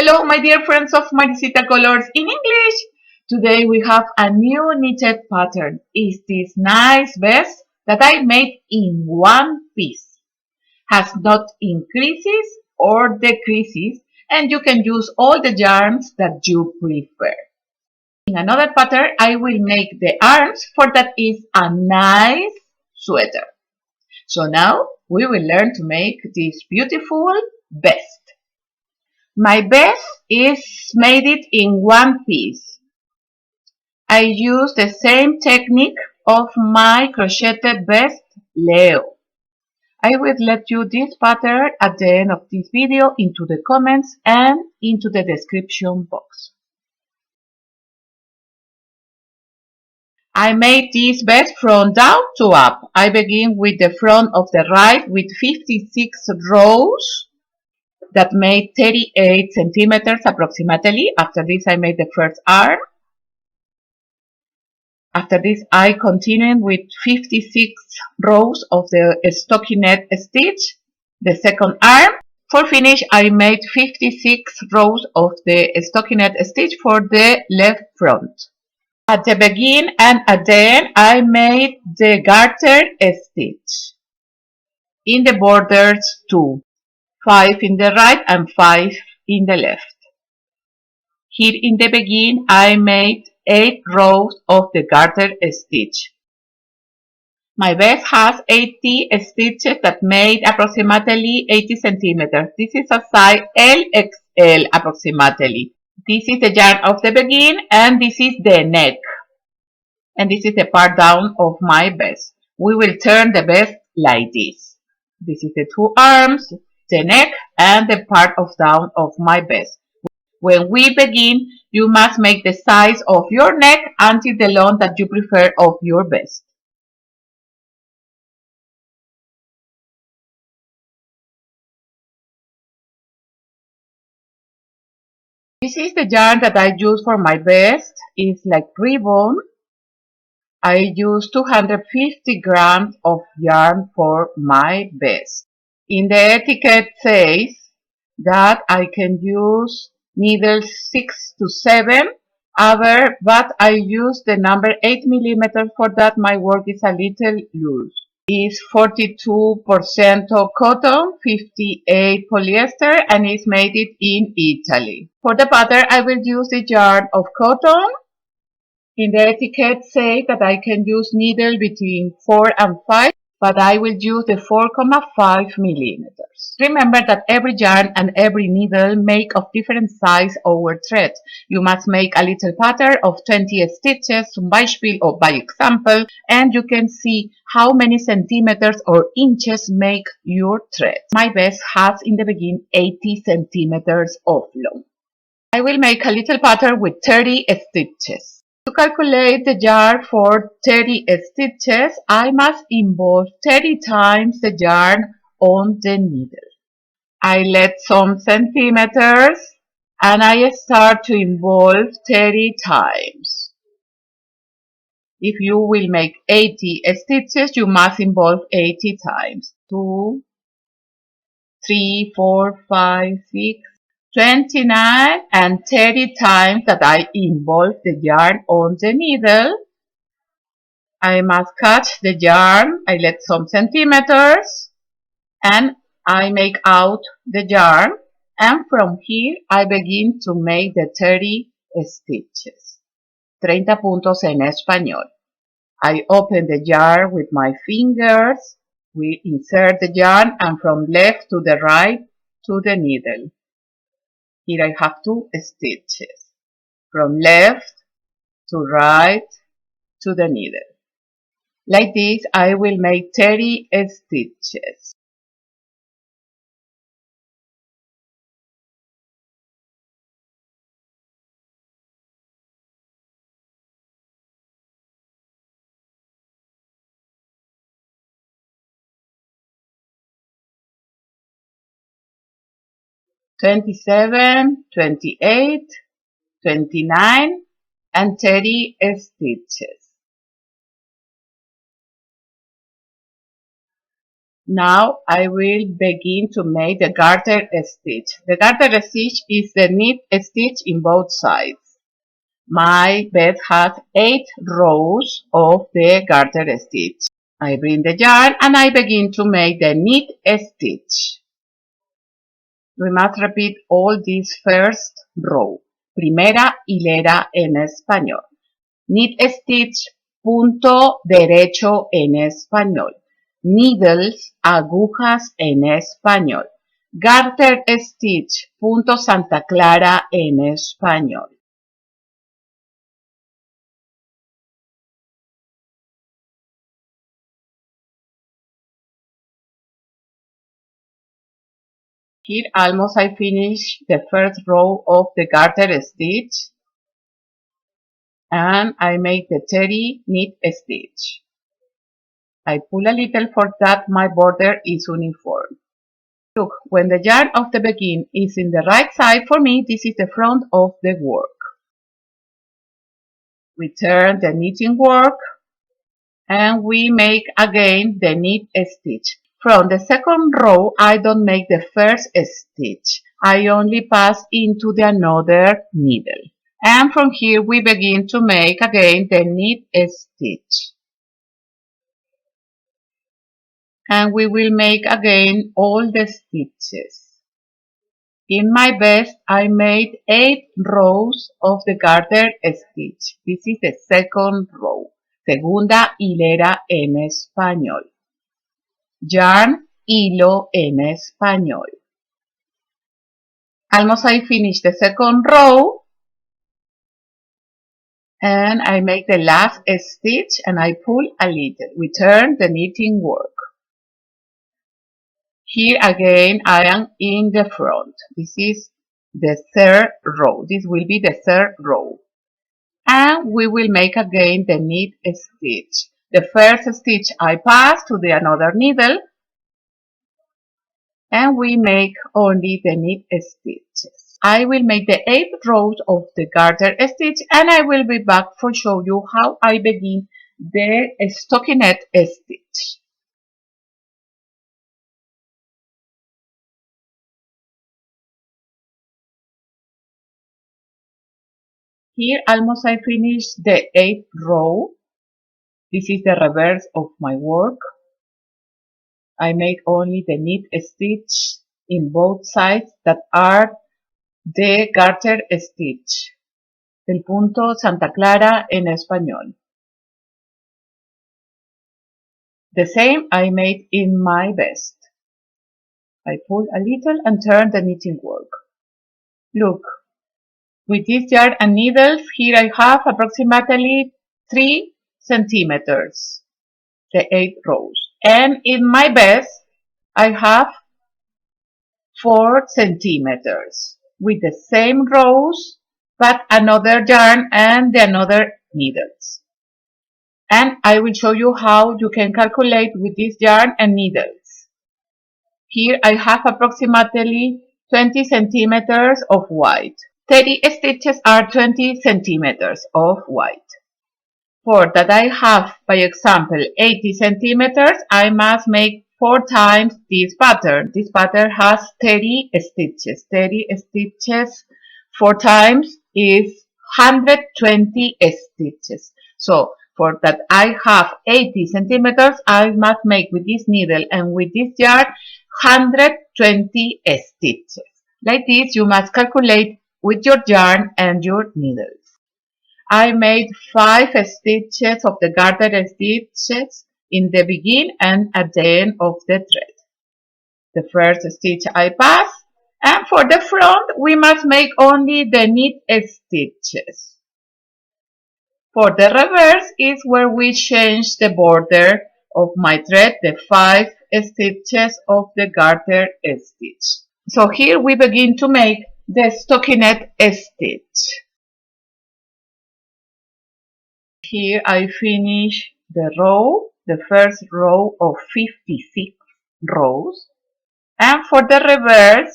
Hello, my dear friends of Maricita Colors in English. Today we have a new knitted pattern. It's this nice vest that I made in one piece. Has not increases or decreases, and you can use all the yarns that you prefer. In another pattern, I will make the arms for that is a nice sweater. So now we will learn to make this beautiful vest. My vest is made it in one piece. I use the same technique of my crocheted vest, Leo. I will let you this pattern at the end of this video into the comments and into the description box. I made this vest from down to up. I begin with the front of the right with 56 rows that made 38 centimeters approximately. After this I made the first arm. After this I continued with 56 rows of the stockinette stitch, the second arm. For finish I made 56 rows of the stockinette stitch for the left front. At the begin and at the end I made the garter stitch in the borders too. 5 in the right and 5 in the left. Here in the begin I made 8 rows of the garter stitch. My vest has 80 stitches that made approximately 80 centimeters. This is a size LXL approximately. This is the yarn of the begin and this is the neck. And this is the part down of my vest. We will turn the vest like this. This is the two arms, the neck and the part of down of my vest. When we begin, you must make the size of your neck until the length that you prefer of your vest. This is the yarn that I use for my vest. It's like ribbon. I use 250 grams of yarn for my vest. In the etiquette says that I can use needles 6 to 7, but I use the number 8 millimeters for that. My work is a little loose. It's 42% cotton, 58 polyester, and it's made it in Italy. For the pattern, I will use the yarn of cotton. In the etiquette say that I can use needle between 4 and 5, but I will use the 4,5 millimeters. Remember that every yarn and every needle make of different size over thread. You must make a little pattern of 20 stitches, zum Beispiel or by example, and you can see how many centimeters or inches make your thread. My vest has in the beginning 80 centimeters of long. I will make a little pattern with 30 stitches. To calculate the yarn for 30 stitches, I must involve 30 times the yarn on the needle. I let some centimeters and I start to involve 30 times. If you will make 80 stitches, you must involve 80 times. 2, 3, 4, 5, 6, 29 and 30 times that I involve the yarn on the needle. I must catch the yarn. I let some centimeters and I make out the yarn, and from here I begin to make the 30 stitches. 30 puntos en español. I open the yarn with my fingers. We insert the yarn and from left to the right to the needle. Here I have 2 stitches. From left to right to the needle. Like this I will make 30 stitches. "27, 28, 29 and 30 stitches. Now I will begin to make the garter stitch. The garter stitch is the knit stitch in both sides. My bed has 8 rows of the garter stitch. I bring the yarn and I begin to make the knit stitch. We must repeat all this first row. Primera hilera en español. Knit stitch, punto derecho en español. Needles, agujas en español. Garter stitch, punto Santa Clara en español. Here almost I finish the first row of the garter stitch and I make the 30 knit stitch. I pull a little for that my border is uniform. Look, when the yarn of the begin is in the right side, for me this is the front of the work. We turn the knitting work and we make again the knit stitch. From the second row, I don't make the first stitch. I only pass into the another needle. And from here we begin to make again the knit stitch. And we will make again all the stitches. In my vest, I made 8 rows of the garter stitch. This is the second row. Segunda hilera en español. Yarn, hilo en español. Almost I finish the second row and I make the last stitch and I pull a little. We turn the knitting work. Here again I am in the front. This is the third row. This will be the third row. And we will make again the knit stitch. The first stitch I pass to the another needle and we make only the knit stitches. I will make the 8 rows of the garter stitch and I will be back for show you how I begin the stockinette stitch. Here almost I finished the 8th row. This is the reverse of my work. I make only the knit stitch in both sides that are the garter stitch. El punto Santa Clara en español. The same I made in my vest. I pull a little and turn the knitting work. Look, with this yarn and needles, here I have approximately 3 centimeters, the 8 rows. And in my vest, I have 4 centimeters with the same rows, but another yarn and the another needles. And I will show you how you can calculate with this yarn and needles. Here I have approximately 20 centimeters of white. 30 stitches are 20 centimeters of white. For that I have, by example, 80 centimeters, I must make 4 times this pattern. This pattern has 30 stitches. 30 stitches 4 times is 120 stitches. So, for that I have 80 centimeters, I must make with this needle and with this yarn 120 stitches. Like this, you must calculate with your yarn and your needles. I made 5 stitches of the garter stitches in the beginning and at the end of the thread. The first stitch I pass, and for the front we must make only the knit stitches. For the reverse is where we change the border of my thread, the 5 stitches of the garter stitch. So here we begin to make the stockinette stitch. Here I finish the row, the first row of 56 rows. And for the reverse,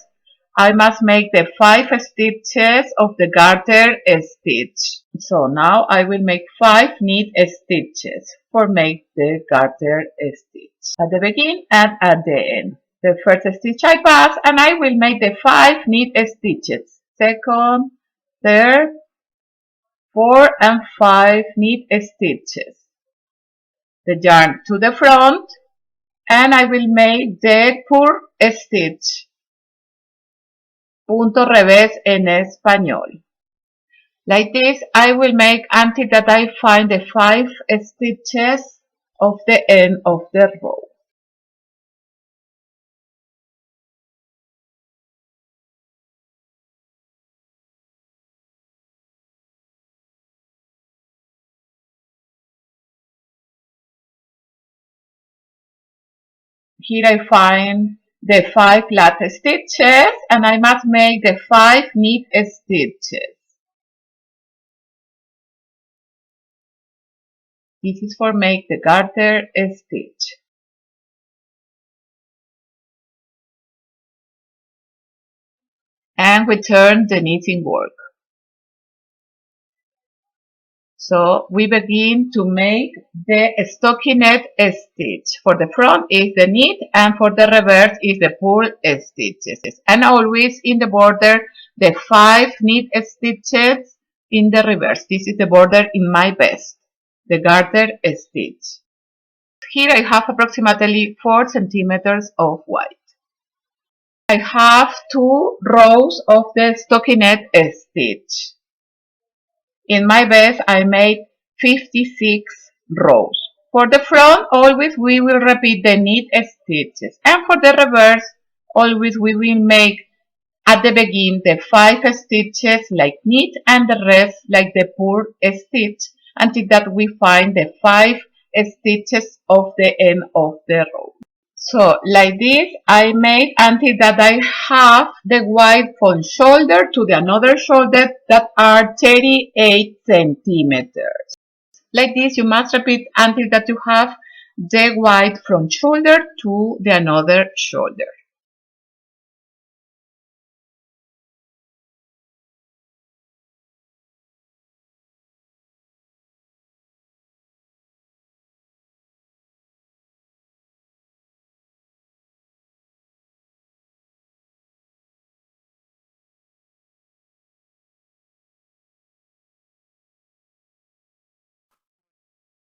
I must make the 5 stitches of the garter stitch. So now I will make 5 knit stitches for make the garter stitch at the beginning and at the end. The first stitch I pass and I will make the 5 knit stitches. Second, third, 4 and 5 knit stitches. The yarn to the front and I will make the purl stitch. Punto revés en español. Like this, I will make until that I find the 5 stitches of the end of the row. Here I find the 5 lat stitches and I must make the 5 knit stitches. This is for make the garter stitch. And we turn the knitting work. So we begin to make the stockinette stitch. For the front is the knit and for the reverse is the purl stitches. And always in the border the 5 knit stitches in the reverse. This is the border in my vest, the garter stitch. Here I have approximately 4 centimeters of white. I have 2 rows of the stockinette stitch. In my vest I made 56 rows. For the front always we will repeat the knit stitches and for the reverse always we will make at the beginning the 5 stitches like knit and the rest like the purl stitch until that we find the 5 stitches of the end of the row. So like this I made until that I have the white from shoulder to the another shoulder that are 38 centimeters. Like this you must repeat until that you have the white from shoulder to the another shoulder.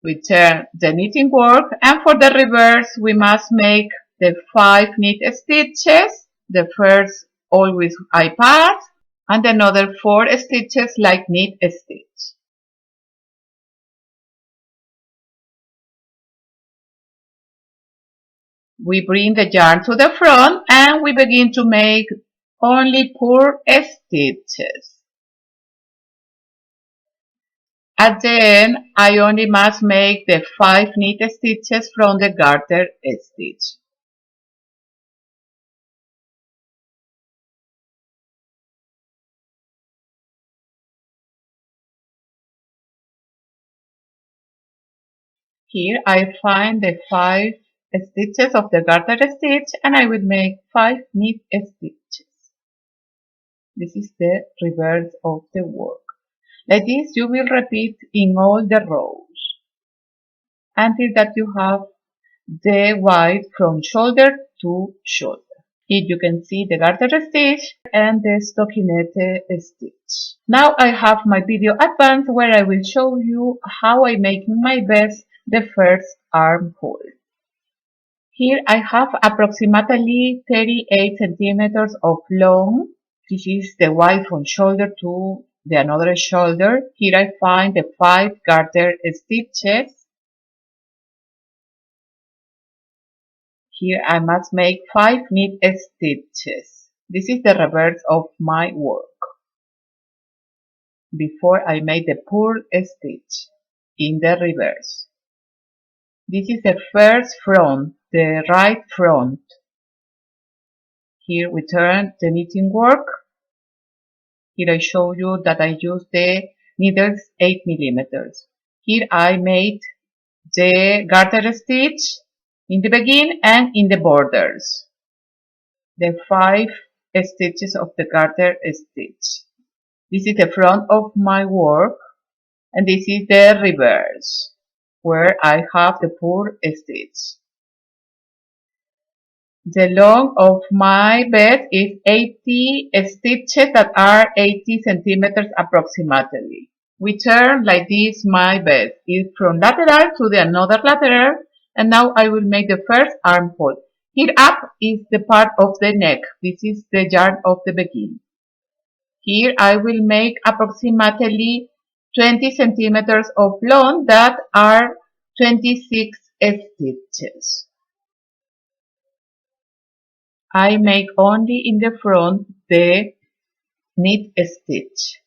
We turn the knitting work and for the reverse we must make the 5 knit stitches. The first always I pass and another 4 stitches like knit stitch. We bring the yarn to the front and we begin to make only purl stitches. At the end, I only must make the 5 knit stitches from the garter stitch. Here I find the 5 stitches of the garter stitch and I will make 5 knit stitches. This is the reverse of the work. Like this you will repeat in all the rows until that you have the white from shoulder to shoulder. Here you can see the garter stitch and the stockinette stitch. Now I have my video advanced where I will show you how I make in my vest the first armhole. Here I have approximately 38 centimeters of long. This is the white from shoulder to the another shoulder. Here I find the 5 garter stitches. Here I must make 5 knit stitches. This is the reverse of my work. Before I made the purl stitch in the reverse. This is the first front, the right front. Here we turn the knitting work. Here I show you that I use the needles 8 millimeters. Here I made the garter stitch in the beginning and in the borders. The 5 stitches of the garter stitch. This is the front of my work, and this is the reverse, where I have the purl stitch. The length of my bed is 80 stitches that are 80 centimeters approximately. We turn like this my bed. It's from lateral to the another lateral, and now I will make the first armhole. Here up is the part of the neck. This is the yarn of the beginning. Here I will make approximately 20 centimeters of long that are 26 stitches. I make only in the front the knit stitch.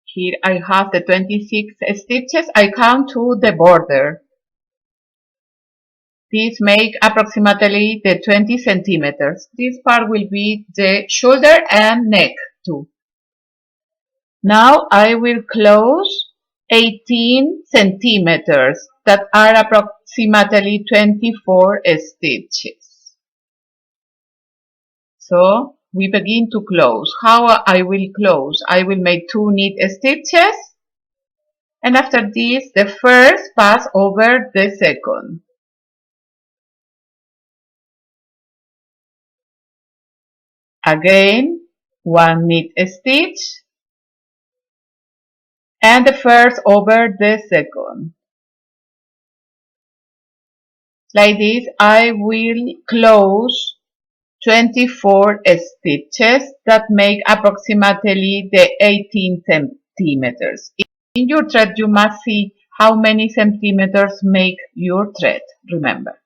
Here I have the 26 stitches. I count to the border. These make approximately the 20 centimeters. This part will be the shoulder and neck too. Now I will close 18 centimeters that are approximately 24 stitches. So we begin to close. How I will close? I will make 2 knit stitches, and after this the first pass over the second. Again 1 knit stitch, and the first over the second. Like this I will close 24 stitches that make approximately the 18 centimeters. In your thread you must see how many centimeters make your thread, remember.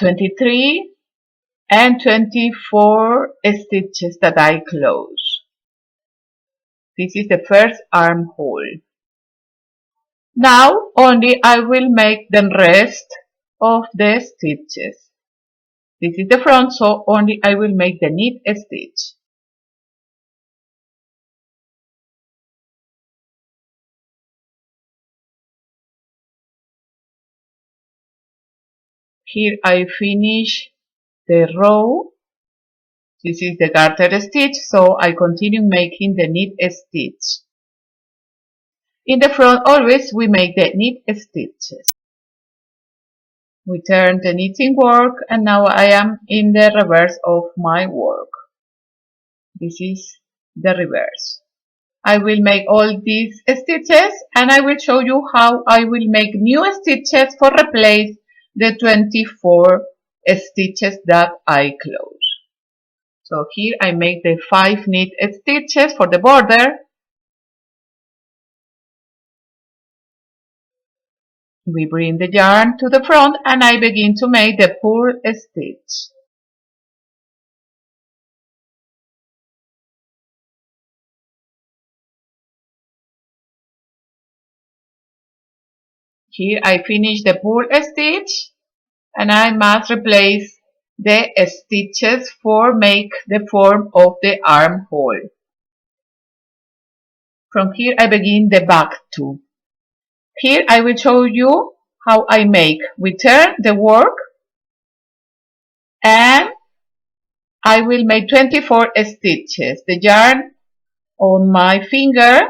"23" and 24 stitches that I close. This is the first armhole. Now only I will make the rest of the stitches. This is the front, so only I will make the knit stitch. Here I finish the row. This is the garter stitch, so I continue making the knit stitch. In the front always we make the knit stitches. We turn the knitting work, and now I am in the reverse of my work. This is the reverse. I will make all these stitches, and I will show you how I will make new stitches for replace the 24 stitches that I close. So here I make the 5 knit stitches for the border. We bring the yarn to the front, and I begin to make the purl stitch. Here I finish the purl stitch, and I must replace the stitches for make the form of the armhole. From here I begin the back two. Here I will show you how I make. We turn the work, and I will make 24 stitches. The yarn on my finger,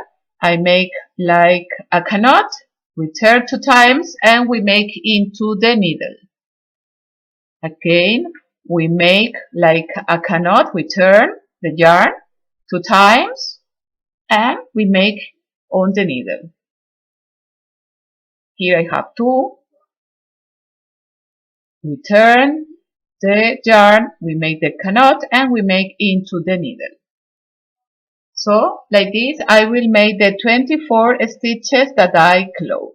I make like a knot. We turn 2 times and we make into the needle. Again, we make like a knot. We turn the yarn 2 times and we make on the needle. Here I have 2. We turn the yarn, we make the knot, and we make into the needle. So, like this, I will make the 24 stitches that I close.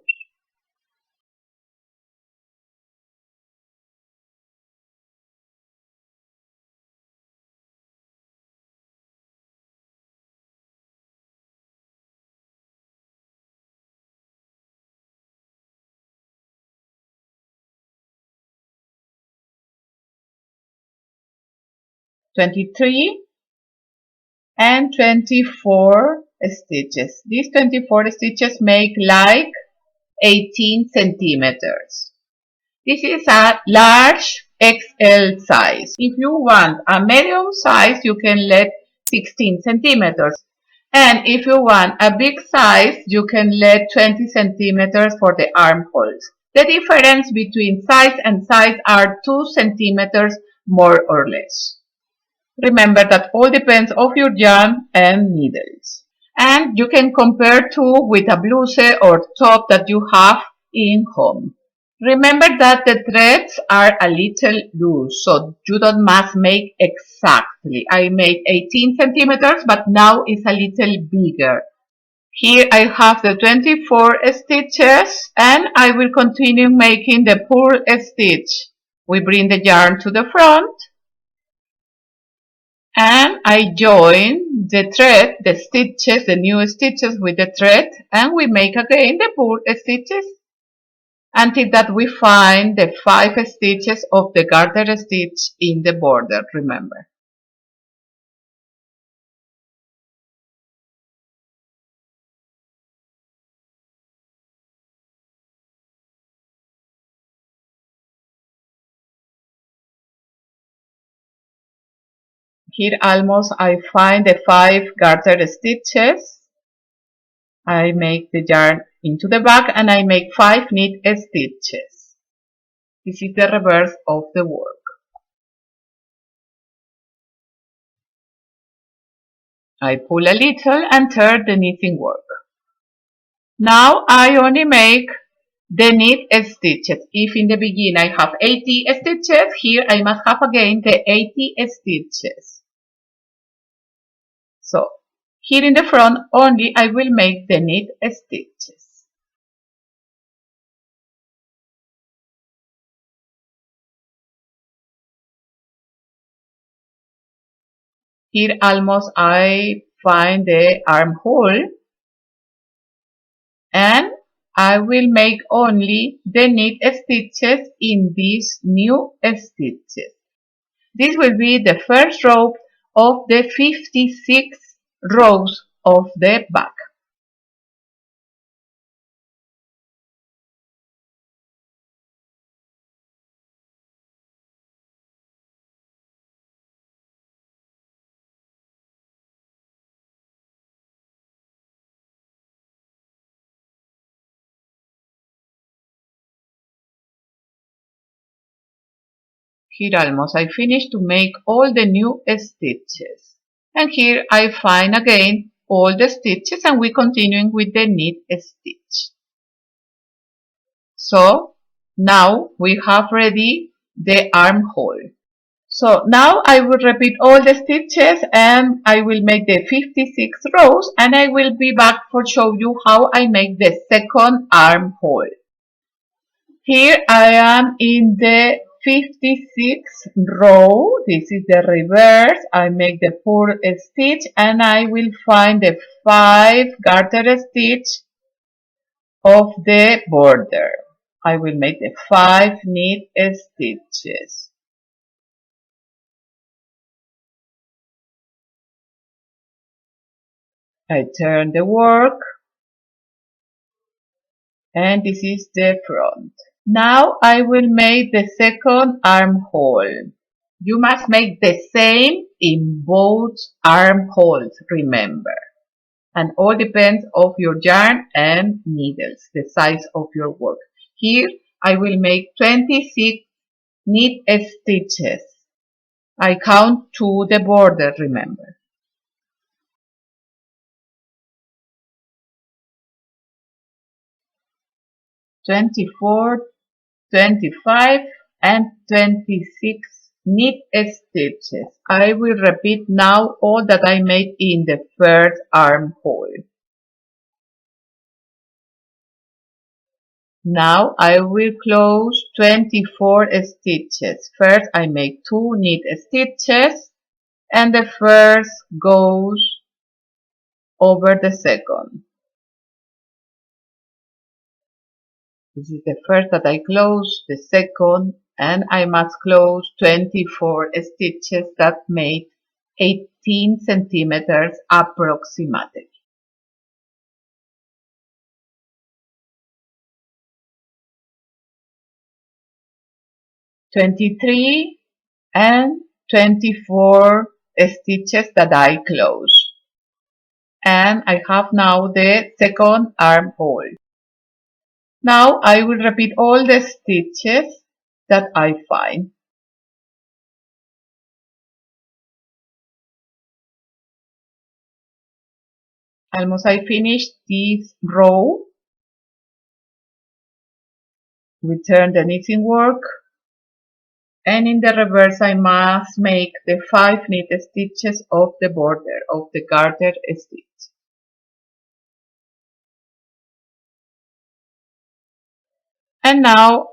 23 and 24 stitches. These 24 stitches make like 18 centimeters. This is a large XL size. If you want a medium size, you can let 16 centimeters. And if you want a big size, you can let 20 centimeters for the armholes. The difference between size and size are 2 centimeters more or less. Remember that all depends of your yarn and needles. And you can compare too with a blouse or top that you have in home. Remember that the threads are a little loose, so you don't must make exactly. I made 18 centimeters, but now it's a little bigger. Here I have the 24 stitches, and I will continue making the purl stitch. We bring the yarn to the front, and I join the thread, the stitches, the new stitches with the thread, and we make again the purl stitches until that we find the 5 stitches of the garter stitch in the border, remember. Here almost I find the 5 garter stitches. I make the yarn into the back and I make 5 knit stitches. This is the reverse of the work. I pull a little and turn the knitting work. Now I only make the knit stitches. If in the beginning I have 80 stitches, here I must have again the 80 stitches. So here in the front only I will make the knit stitches. Here almost I find the armhole and I will make only the knit stitches in these new stitches. This will be the first row of the 56 rows of the back. Here almost I finished to make all the new stitches. And here I find again all the stitches and we continuing with the knit stitch. So now we have ready the armhole. So now I will repeat all the stitches and I will make the 56 rows and I will be back for show you how I make the second armhole. Here I am in the 56th row. This is the reverse. I make the purl stitch and I will find the 5 garter stitch of the border. I will make the 5 knit stitches. I turn the work and this is the front. Now I will make the second armhole. You must make the same in both armholes, remember. And all depends of your yarn and needles, the size of your work. Here I will make 26 knit stitches. I count to the border, remember. 24, 25 and 26 knit stitches. I will repeat now all that I made in the first armhole. Now I will close 24 stitches. First I make 2 knit stitches and the first goes over the second. This is the first that I close, the second and I must close 24 stitches that make 18 centimeters approximately. 23 and 24 stitches that I close. And I have now the second armhole. Now I will repeat all the stitches that I find. Almost I finished this row. We turn the knitting work, and in the reverse I must make the 5 knit stitches of the border of the garter stitch. And now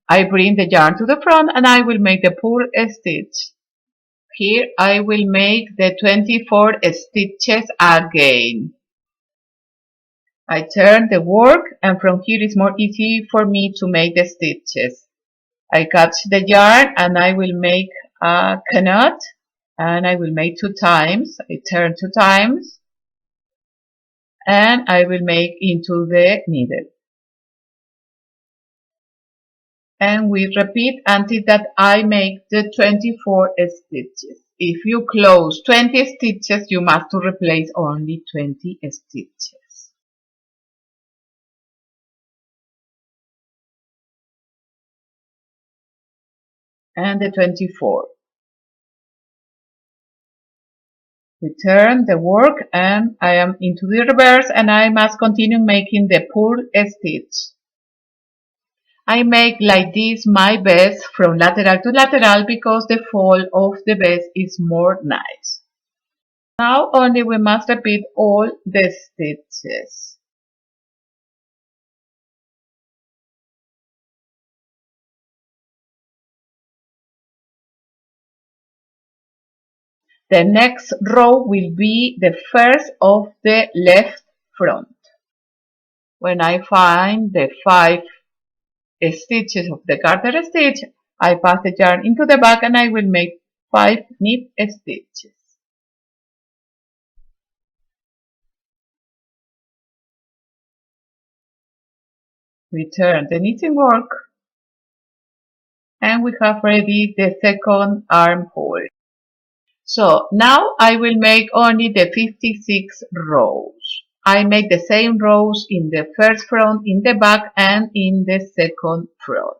I bring the yarn to the front and I will make the purl stitch. Here I will make the 24 stitches again. I turn the work, and from here it's more easy for me to make the stitches. I catch the yarn and I will make a knot, and I will make 2 times. I turn 2 times and I will make into the needle. And we repeat until that I make the 24 stitches. If you close 20 stitches, you must replace only 20 stitches. And the 24. We turn the work and I am into the reverse, and I must continue making the purl stitch. I make like this my vest from lateral to lateral because the fall of the vest is more nice. Now only we must repeat all the stitches. The next row will be the first of the left front. When I find the 5 stitches of the garter stitch, I pass the yarn into the back and I will make 5 knit stitches. We turn the knitting work and we have ready the second armhole. So now I will make only the 56 rows. I make the same rows in the first front, in the back, and in the second front.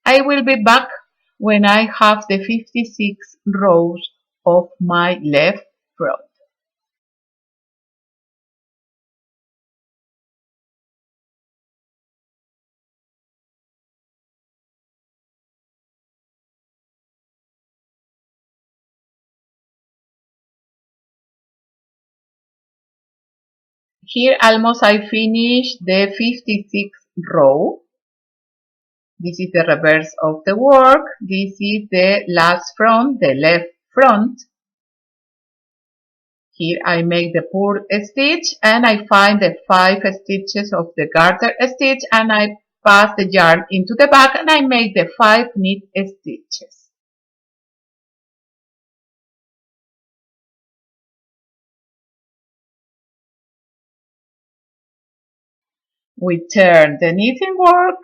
I will be back when I have the 56 rows of my left front. Here almost I finish the 56th row. This is the reverse of the work. This is the last front, the left front. Here I make the purl stitch and I find the 5 stitches of the garter stitch and I pass the yarn into the back and I make the 5 knit stitches. We turn the knitting work,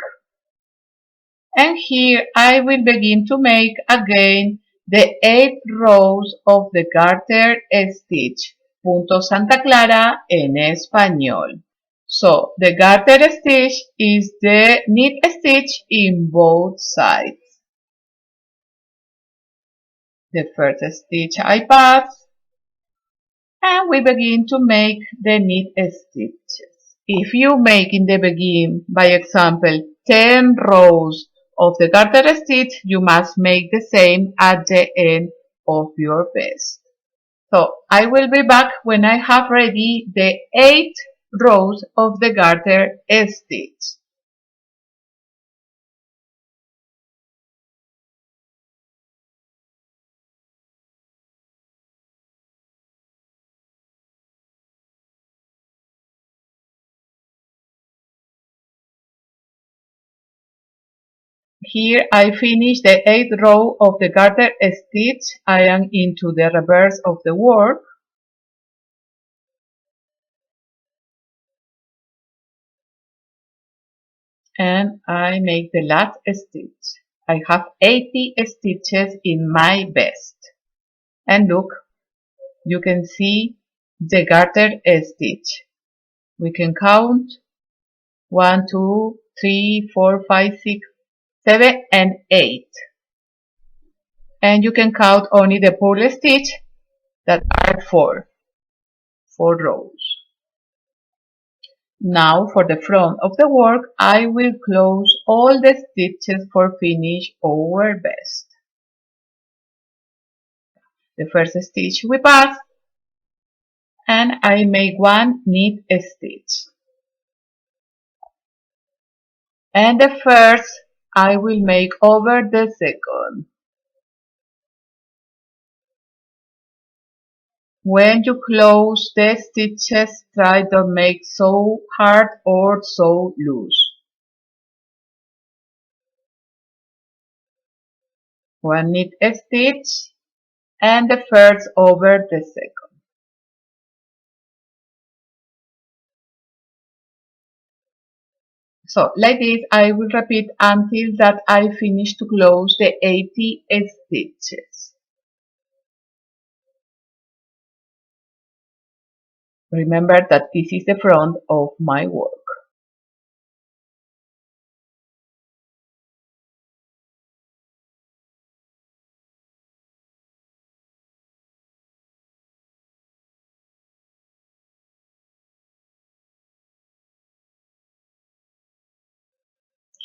and here I will begin to make again the 8 rows of the garter stitch, punto Santa Clara en español. So the garter stitch is the knit stitch in both sides. The first stitch I pass, and we begin to make the knit stitches. If you make in the beginning, by example, 10 rows of the garter stitch, you must make the same at the end of your vest. So I will be back when I have ready the 8 rows of the garter stitch. Here I finish the 8th row of the garter stitch. I am into the reverse of the work. And I make the last stitch. I have 80 stitches in my vest. And look, you can see the garter stitch. We can count 1, 2, 3, 4, 5, 6, 7, and 8. And you can count only the purl stitch that are 4 rows. Now for the front of the work, I will close all the stitches for finish our vest. The first stitch we pass, and I make one knit stitch. And the first I will make over the second. When you close the stitches, try don't make so hard or so loose. One knit stitch and the first over the second. So like this I will repeat until that I finish to close the 80 stitches. Remember that this is the front of my work.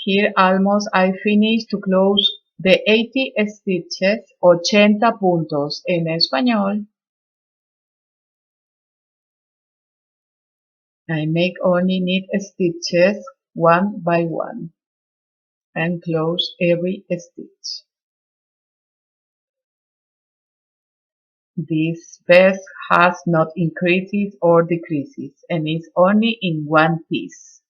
Here almost I finish to close the 80 stitches, 80 puntos en español. I make only knit stitches one by one and close every stitch. This vest has not increases or decreases and is only in one piece.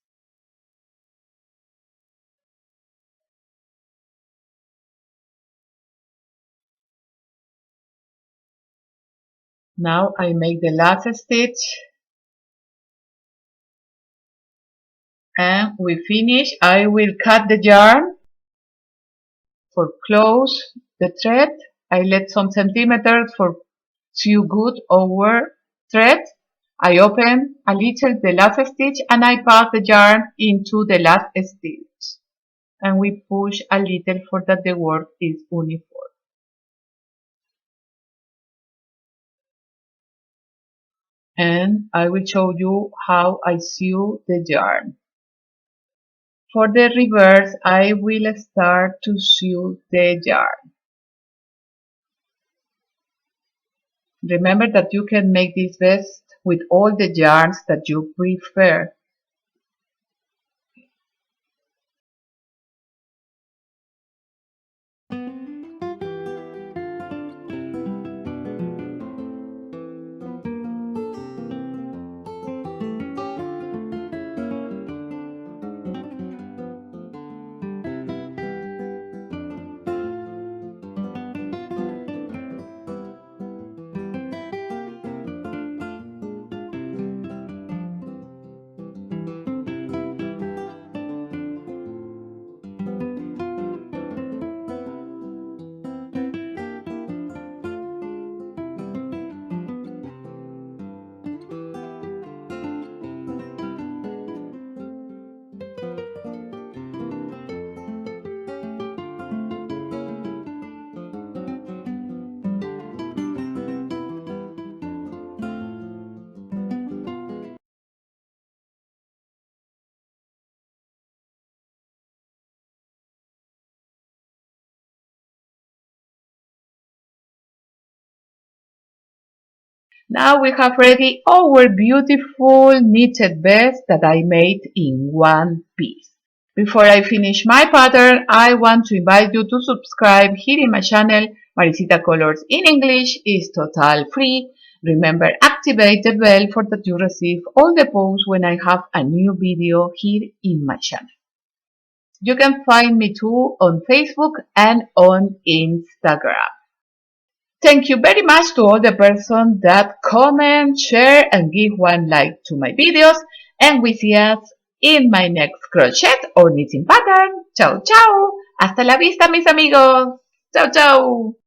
Now I make the last stitch and we finish. I will cut the yarn for close the thread. I let some centimeters for sew good over thread. I open a little the last stitch and I pass the yarn into the last stitch. And we push a little for that the work is uniform. And I will show you how I sew the yarn. For the reverse, I will start to sew the yarn. Remember that you can make this vest with all the yarns that you prefer. Now we have ready our beautiful knitted vest that I made in one piece. Before I finish my pattern, I want to invite you to subscribe here in my channel. Maricita Colors in English is total free. Remember, activate the bell for that you receive all the posts when I have a new video here in my channel. You can find me too on Facebook and on Instagram. Thank you very much to all the person that comment, share, and give one like to my videos. And we see us in my next crochet or knitting pattern. Ciao, ciao. Hasta la vista, mis amigos. Ciao, ciao.